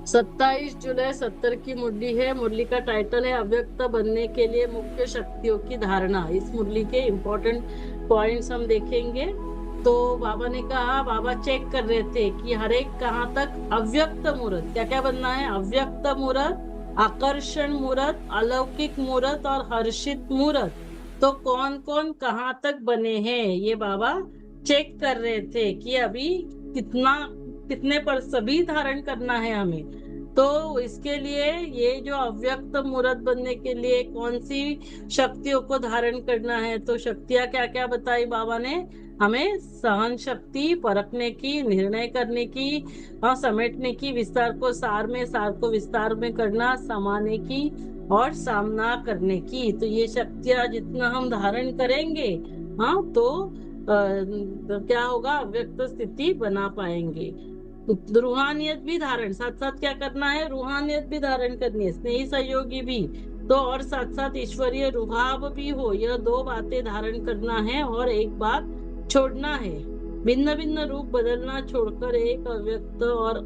27 जुलाई 70 की मुरली है। मुरली का टाइटल है अव्यक्त बनने के लिए मुख्य शक्तियों की धारणा। इस मुरली के इम्पोर्टेंट पॉइंट्स हम देखेंगे। तो बाबा ने कहा, बाबा चेक कर रहे थे कि हर एक कहाँ तक अव्यक्त मूर्त, क्या क्या बनना है, अव्यक्त मूर्त, आकर्षण मूर्त, अलौकिक मूर्त और हर्षित मूर्त। तो कौन कौन कहाँ तक बने हैं ये बाबा चेक कर रहे थे कि अभी कितना कितने पर सभी धारण करना है हमें। तो इसके लिए ये जो अव्यक्त मूर्त बनने के लिए कौन सी शक्तियों को धारण करना है, तो शक्तियां क्या क्या बताई बाबा ने हमें, सहन शक्ति, परखने की, निर्णय करने की और समेटने की, विस्तार को सार में, सार को विस्तार में करना, समाने की और सामना करने की। तो ये शक्तियां जितना हम धारण करेंगे, हाँ, तो क्या होगा, अव्यक्त स्थिति बना पाएंगे। रूहानियत भी धारण, साथ साथ क्या करना है, रूहानियत भी धारण करनी है, स्नेही सहयोगी भी, तो और साथ साथ ईश्वरीय रुहाब भी हो। यह दो बातें धारण करना है और एक बात छोड़ना है। भिन्न भिन्न रूप बदलना छोड़कर एक अव्यक्त और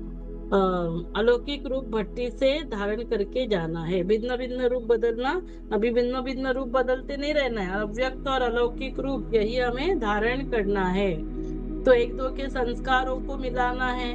अलौकिक रूप भट्टी से धारण करके जाना है। भिन्न भिन्न रूप बदलना, अभी भिन्न भिन्न रूप बदलते नहीं रहना है, अव्यक्त और अलौकिक रूप यही हमें धारण करना है। तो एक दो के संस्कारों को मिलाना है।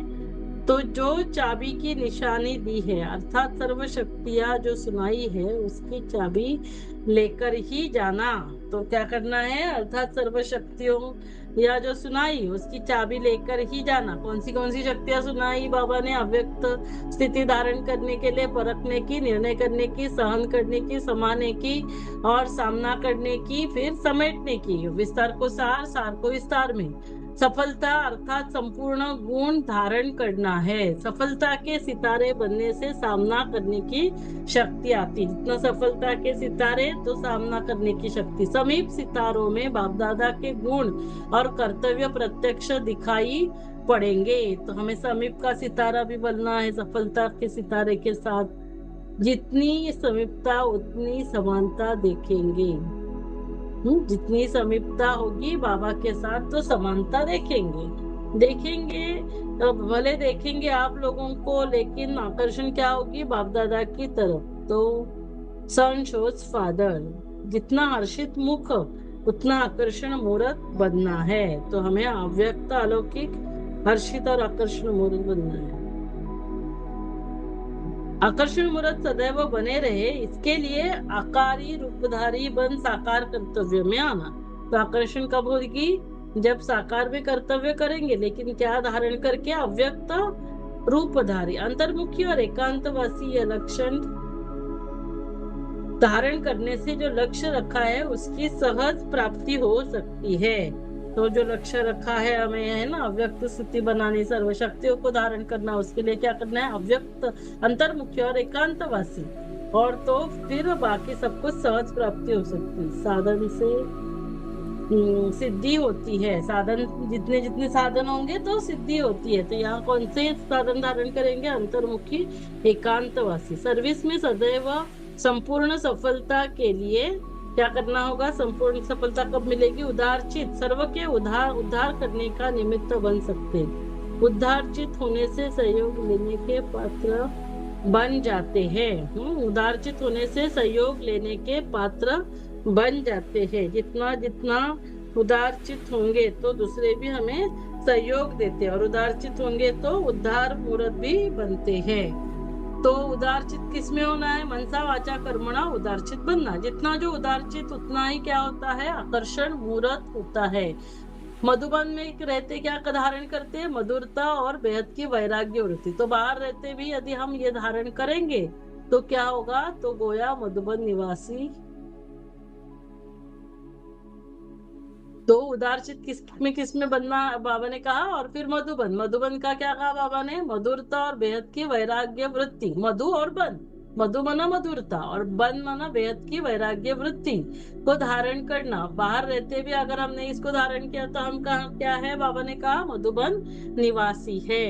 तो जो चाबी की निशानी दी है, अर्थात सर्व शक्तियां जो सुनाई है उसकी चाबी लेकर ही जाना। तो क्या करना है, अर्थात सर्व शक्तियों या जो सुनाई उसकी चाबी लेकर ही जाना। कौन सी शक्तियां सुनाई बाबा ने, अव्यक्त स्थिति धारण करने के लिए, परखने की, निर्णय करने की, सहन करने की, समाने की और सामना करने की, फिर समेटने की, विस्तार को सार, सार को विस्तार में। सफलता अर्थात संपूर्ण गुण धारण करना है। सफलता के सितारे बनने से सामना करने की शक्ति आती। जितना सफलता के सितारे तो सामना करने की शक्ति। समीप सितारों में बाप दादा के गुण और कर्तव्य प्रत्यक्ष दिखाई पड़ेंगे। तो हमें समीप का सितारा भी बनना है सफलता के सितारे के साथ। जितनी समीपता उतनी समानता देखेंगे। जितनी समीपता होगी बाबा के साथ तो समानता देखेंगे। तो भले देखेंगे आप लोगों को, लेकिन आकर्षण क्या होगी, बाप दादा की तरफ। तो सन शोज फादर, जितना हर्षित मुख उतना आकर्षण मूर्त बनना है। तो हमें अव्यक्त, अलौकिक, हर्षित और आकर्षण मूर्त बनना है। आकर्षण मूर्त सदैव बने रहे, इसके लिए आकारी रूपधारी बन साकार कर्तव्य में आना। तो आकर्षण कब होगी, जब साकार में कर्तव्य करेंगे, लेकिन क्या धारण करके, अव्यक्त रूपधारी, अंतर्मुखी और एकांतवासी। यह लक्षण धारण करने से जो लक्ष्य रखा है उसकी सहज प्राप्ति हो सकती है। तो जो लक्ष्य रखा है हमें, है ना, अव्यक्त स्थिति बनानी, सर्व शक्तियों को धारण करना, उसके लिए क्या करना है, अव्यक्त, अंतर्मुखी और एकांतवासी। और तो फिर बाकी सब कुछ सहज प्राप्ति हो सकती है। साधन से सिद्धि होती है। साधन जितने जितने साधन होंगे तो सिद्धि होती है। तो यहाँ कौन से साधन धारण करेंगे, अंतर्मुखी, एकांतवासी। सर्विस में सदैव संपूर्ण सफलता के लिए क्या करना होगा, संपूर्ण सफलता कब मिलेगी, उदारचित, सर्व के उद्धार करने का निमित्त बन सकते। उद्धारचित होने से सहयोग लेने के पात्र बन जाते हैं। उदारचित होने से सहयोग लेने के पात्र बन जाते हैं। जितना जितना उदारचित होंगे तो दूसरे भी हमें सहयोग देते हैं, और उदारचित होंगे तो उद्धार मूर्त भी बनते हैं। तो उदारचित किसमें होना है, मनसा वाचा कर्मणा उदारचित बनना। जितना जो उदारचित उतना ही क्या होता है, आकर्षण मूर्त होता है। मधुबन में रहते क्या धारण करते हैं, मधुरता और बेहद की वैराग्य वृत्ति। तो बाहर रहते भी यदि हम ये धारण करेंगे तो क्या होगा, तो गोया मधुबन निवासी। तो उदारचित किस में बनना बाबा ने कहा, और फिर मधुबन। मधुबन का क्या कहा बाबा ने, मधुरता और बेहद की वैराग्य वृत्ति। मधु और बन, मधु मना मधुरता और बन मना बेहद की वैराग्य वृत्ति को धारण करना। बाहर रहते भी अगर हमने इसको धारण किया तो हम कहा क्या है, बाबा ने कहा मधुबन निवासी है।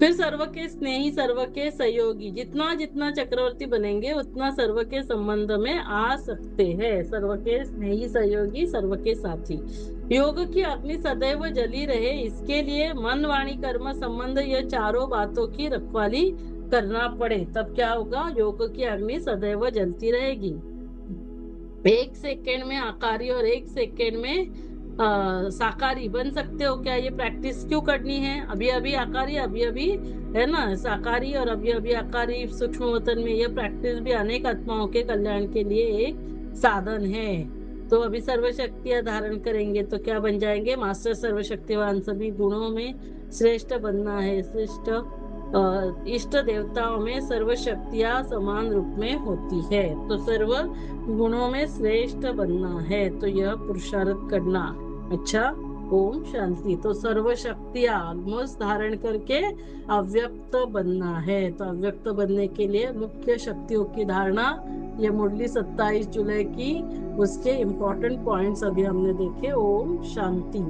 फिर सर्व के स्नेही, सर्व के सहयोगी, जितना जितना चक्रवर्ती बनेंगे उतना सर्व के संबंध में आ सकते हैं। सर्व के स्नेही, सहयोगी, सर्व के साथी। योग की अग्नि सदैव जली रहे, इसके लिए मन, वाणी, कर्म, संबंध, ये चारों बातों की रखवाली करना पड़े, तब क्या होगा? योग की अग्नि सदैव जलती रहेगी। 1 सेकेंड में आकारी और 1 सेकेंड में साकारी बन सकते हो क्या? ये प्रैक्टिस क्यों करनी है? अभी अभी आकारी, अभी अभी है ना साकारी, और अभी अभी आकारी सूक्ष्म वतन में। ये प्रैक्टिस भी अनेक आत्माओं के कल्याण के लिए एक साधन है। तो अभी सर्वशक्तियां धारण करेंगे तो क्या बन जाएंगे? मास्टर सर्वशक्तिवान। सभी गुणों में श्रेष्ठ बनना है। श्रेष्ठ इष्ट देवताओं में सर्व शक्तियां समान रूप में होती है, तो सर्व गुणों में श्रेष्ठ बनना है, तो यह पुरुषार्थ करना। अच्छा, ओम शांति। तो सर्व शक्तियां ऑलमोस्ट धारण करके अव्यक्त बनना है। तो अव्यक्त बनने के लिए मुख्य शक्तियों की धारणा, ये मुरली 27 जुलाई की, उसके इम्पोर्टेंट पॉइंट्स अभी हमने देखे। ओम शांति।